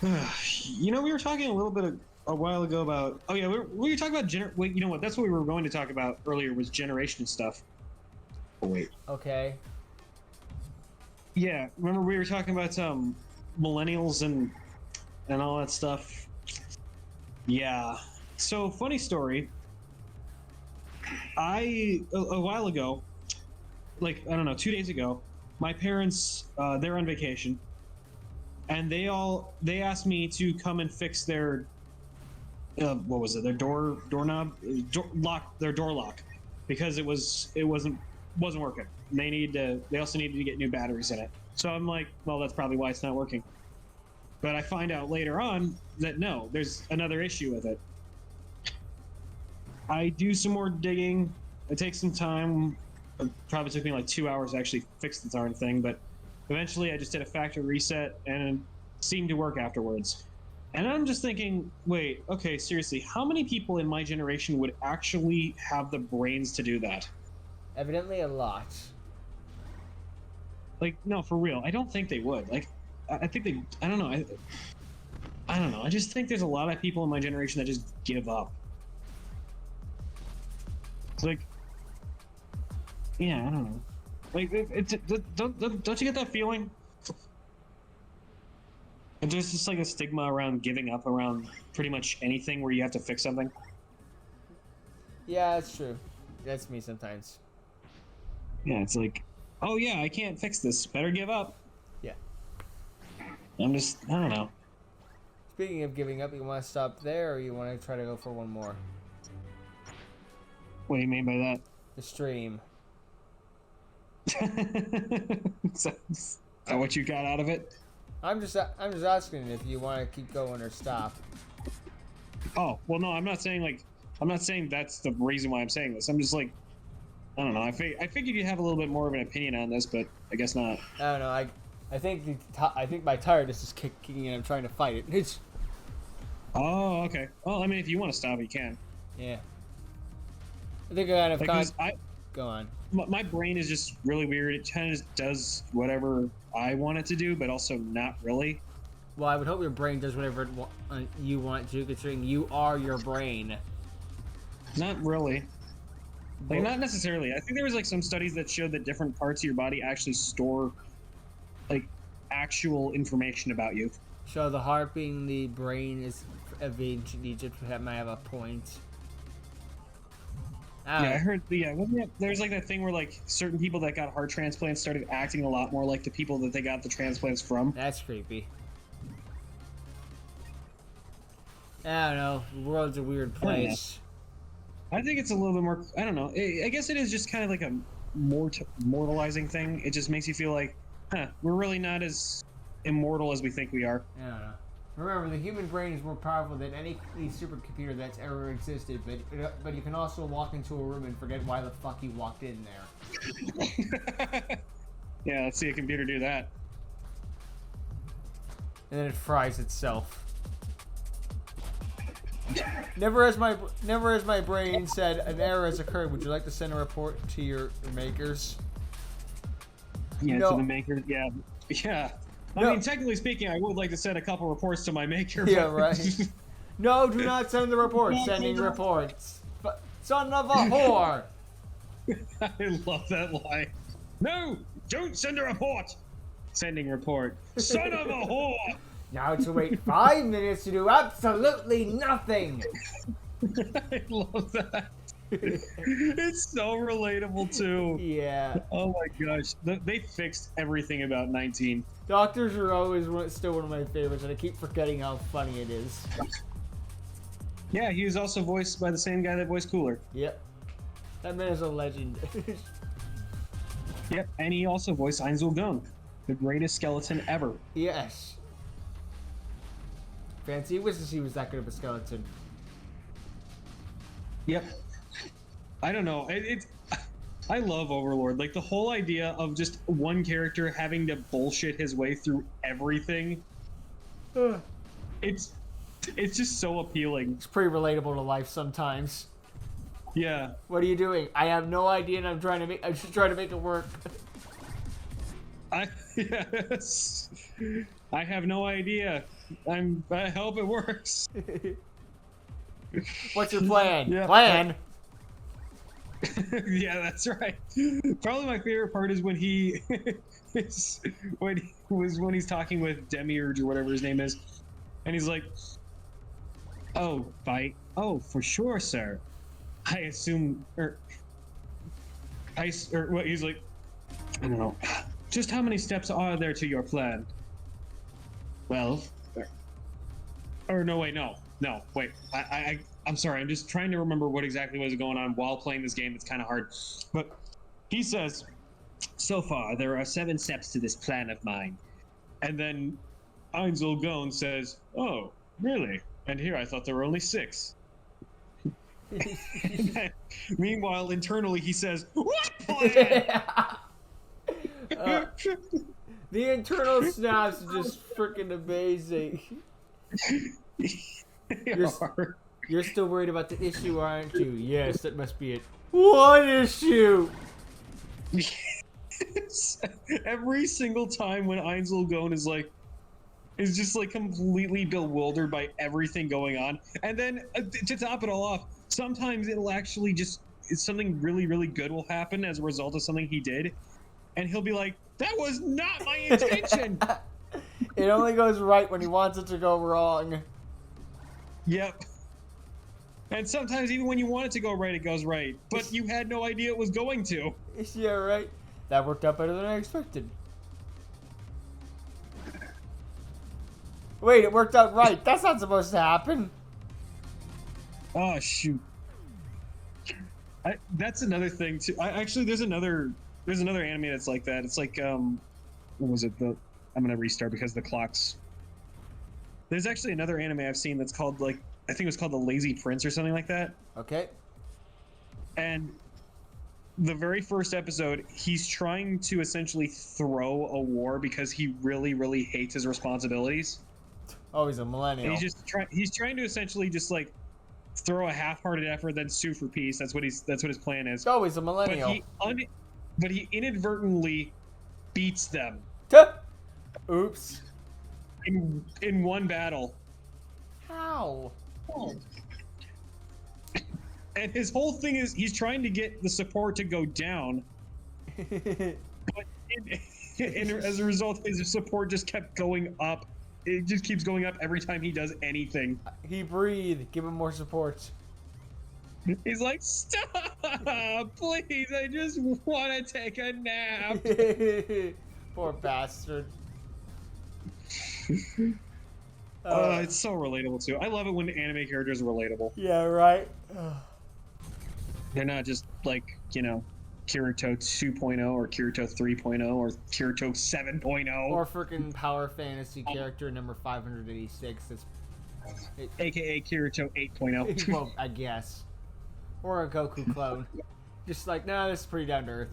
You know, we were talking a little bit a while ago about. Oh yeah, we were talking about Wait, you know what? That's what we were going to talk about earlier was generation stuff. Oh wait. Okay. Yeah, remember we were talking about millennials and all that stuff. Yeah. So funny story. A while ago, like I don't know, 2 days ago, my parents they're on vacation, and they asked me to come and fix their what was it? Their doorknob lock, their door lock, because it wasn't working. They also needed to get new batteries in it. So I'm like, well, that's probably why it's not working. But I find out later on that no, there's another issue with it. I do some more digging. It takes some time. It probably took me like 2 hours to actually fix the darn thing, but eventually I just did a factory reset and it seemed to work afterwards. And I'm just thinking, wait, okay, seriously, how many people in my generation would actually have the brains to do that? Evidently a lot. Like, no, for real. I don't think they would. Like, I think they. I don't know. I don't know. I just think there's a lot of people in my generation that just give up. It's like, yeah, I don't know. Like, don't you get that feeling? And there's just like a stigma around giving up around pretty much anything where you have to fix something. Yeah, that's true. That's me sometimes. Yeah, it's like, oh yeah, I can't fix this. Better give up. Yeah. I don't know. Speaking of giving up, you want to stop there, or you want to try to go for one more? What do you mean by that? The stream. Is that what you got out of it? I'm just asking if you want to keep going or stop. Oh, well, no, I'm not saying that's the reason why I'm saying this. I'm just like, I don't know. I figured you'd have a little bit more of an opinion on this, but I guess not. I don't know. I think my tiredness is kicking in. I'm trying to fight it. It's. Oh, okay. Well, I mean, if you want to stop, you can. Yeah. I think I kind of go on. My brain is just really weird. It kind of just does whatever I want it to do, but also not really. Well, I would hope your brain does whatever you want it to, considering you are your brain. Not really. Like, not necessarily. I think there was like some studies that showed that different parts of your body actually store like actual information about you. So the heart being the brain is of ancient Egypt might have a point. Yeah, I heard wasn't it, there's like that thing where like certain people that got heart transplants started acting a lot more like the people that they got the transplants from. That's creepy. I don't know. The world's a weird place. I think it's a little bit more. I don't know. I guess it is just kind of like a mortalizing thing. It just makes you feel like, we're really not as immortal as we think we are. I don't know. Remember, the human brain is more powerful than any supercomputer that's ever existed, but you can also walk into a room and forget why the fuck you walked in there. Yeah, let's see a computer do that. And then it fries itself. Never has my brain said an error has occurred. Would you like to send a report to your makers? Yeah, No. to the maker. Yeah, yeah. I No. mean, technically speaking, I would like to send a couple reports to my maker. Yeah, right. No, do not send the report. Sending reports. Son of a whore. I love that line. No, don't send a report. Sending report. Son of a whore. Now to wait 5 minutes to do absolutely nothing. I love that. It's so relatable too. Yeah. Oh my gosh, they fixed everything about 19. Dr. Giro is still one of my favorites, and I keep forgetting how funny it is. Yeah, he was also voiced by the same guy that voiced Cooler. Yep. That man is a legend. Yep, and he also voiced Ainz, the greatest skeleton ever. Yes. Fancy wishes he was that good of a skeleton. Yep. I don't know. I love Overlord. Like the whole idea of just one character having to bullshit his way through everything. It's just so appealing. It's pretty relatable to life sometimes. Yeah. What are you doing? I have no idea, and I'm just trying to make it work. Yes. I have no idea. I hope it works. What's your plan? Yeah. Plan? Yeah, that's right. Probably my favorite part is when he when he's talking with Demiurge or whatever his name is, and he's like, "Oh, fight? Oh, for sure, sir. I assume, or what?" He's like, "I don't know. Just how many steps are there to your plan?" Well, or no, wait, no, wait. I'm sorry. I'm just trying to remember what exactly was going on while playing this game. It's kind of hard, but he says, "So far, there are 7 steps to this plan of mine," and then Ainz says, "Oh, really? And here I thought there were only 6." And then, meanwhile, internally, he says, "What plan?" The internal snaps are just freaking amazing. You're still worried about the issue, aren't you? Yes, that must be it. What issue? Every single time when Ainz is just like completely bewildered by everything going on, and then to top it all off, sometimes it'll actually just something really, really good will happen as a result of something he did, and he'll be like, "That was not my intention." It only goes right when he wants it to go wrong. Yep. And sometimes even when you want it to go right, it goes right, but you had no idea it was going to. Yeah, right. That worked out better than I expected. Wait, it worked out right. That's not supposed to happen. Oh shoot. That's another thing too. Actually, there's another anime that's like that. It's like what was it? I'm gonna restart because the clocks. There's actually another anime I've seen that's called like I think it was called The Lazy Prince or something like that. Okay. And the very first episode, he's trying to essentially throw a war because he really, really hates his responsibilities. Oh, he's a millennial. And he's trying to essentially just like throw a half-hearted effort, then sue for peace. That's what his plan is. Oh, he's a millennial. But he inadvertently beats them. Oops. In one battle. How? Oh. And his whole thing is he's trying to get the support to go down. But as a result, his support just kept going up. It just keeps going up every time he does anything. He breathed. Give him more support. He's like, "Stop! Please, I just want to take a nap." Poor bastard. It's so relatable too. I love it when anime characters are relatable. Yeah, right. They're not just like, Kirito 2.0 or Kirito 3.0 or Kirito 7.0. Or freaking Power Fantasy character number 586. AKA Kirito 8.0. Well, I guess. Or a Goku clone. Just like, nah, this is pretty down to earth.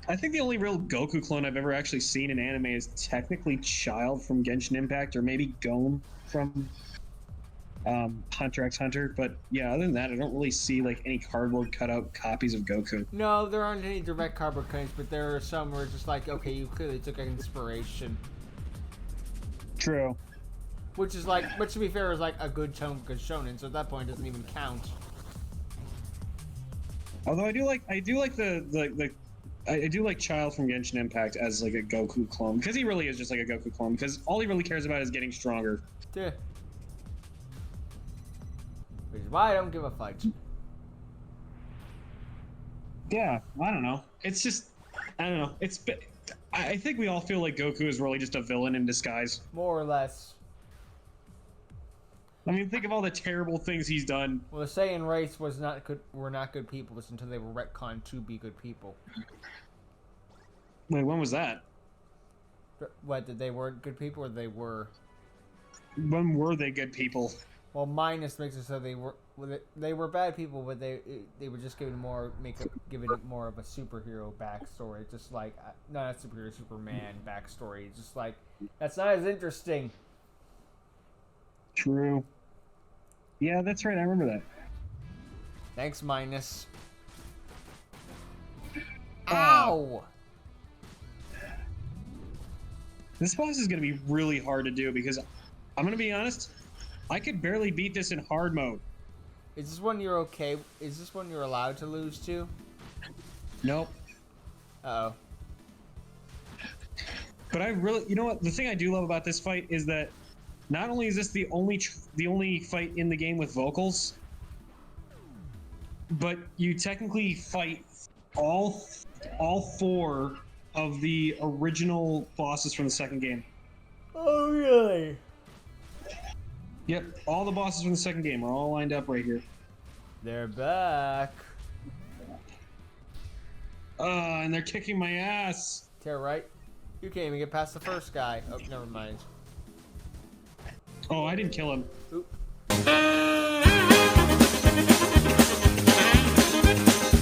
I think the only real Goku clone I've ever actually seen in anime is technically Child from Genshin Impact, or maybe Gon from Hunter x Hunter. But yeah, other than that, I don't really see like any cardboard cutout copies of Goku. No, there aren't any direct cardboard cuts, but there are some where it's just like, okay, you clearly took inspiration. True. Which is like, but to be fair, is like a good shonen, so at that point it doesn't even count. Although I do like Child from Genshin Impact as like a Goku clone, because he really is just like a Goku clone, because all he really cares about is getting stronger. Yeah. Which is why I don't give a fudge. Yeah, I don't know. It's just, I don't know. I think we all feel like Goku is really just a villain in disguise. More or less. I mean, think of all the terrible things he's done. Well, the Saiyan race were not good people until they were retconned to be good people. Wait, when was that? What, that they weren't good people, or they were? When were they good people? Well, Minus makes it so they were bad people, but they were just giving it more of a superhero backstory, just like not a superhero, Superman backstory. It's just like that's not as interesting. True. Yeah, that's right. I remember that. Thanks, Minus. Ow! This boss is going to be really hard to do because I'm going to be honest, I could barely beat this in hard mode. Is this one you're okay? Is this one you're allowed to lose to? Nope. Uh-oh. But I really, you know what? The thing I do love about this fight is that not only is this the only fight in the game with vocals, but you technically fight all four of the original bosses from the second game. Oh, really? Yep, all the bosses from the second game are all lined up right here. They're back. And they're kicking my ass. Tear right. You can't even get past the first guy. Oh, never mind. Oh, I didn't kill him. Oop.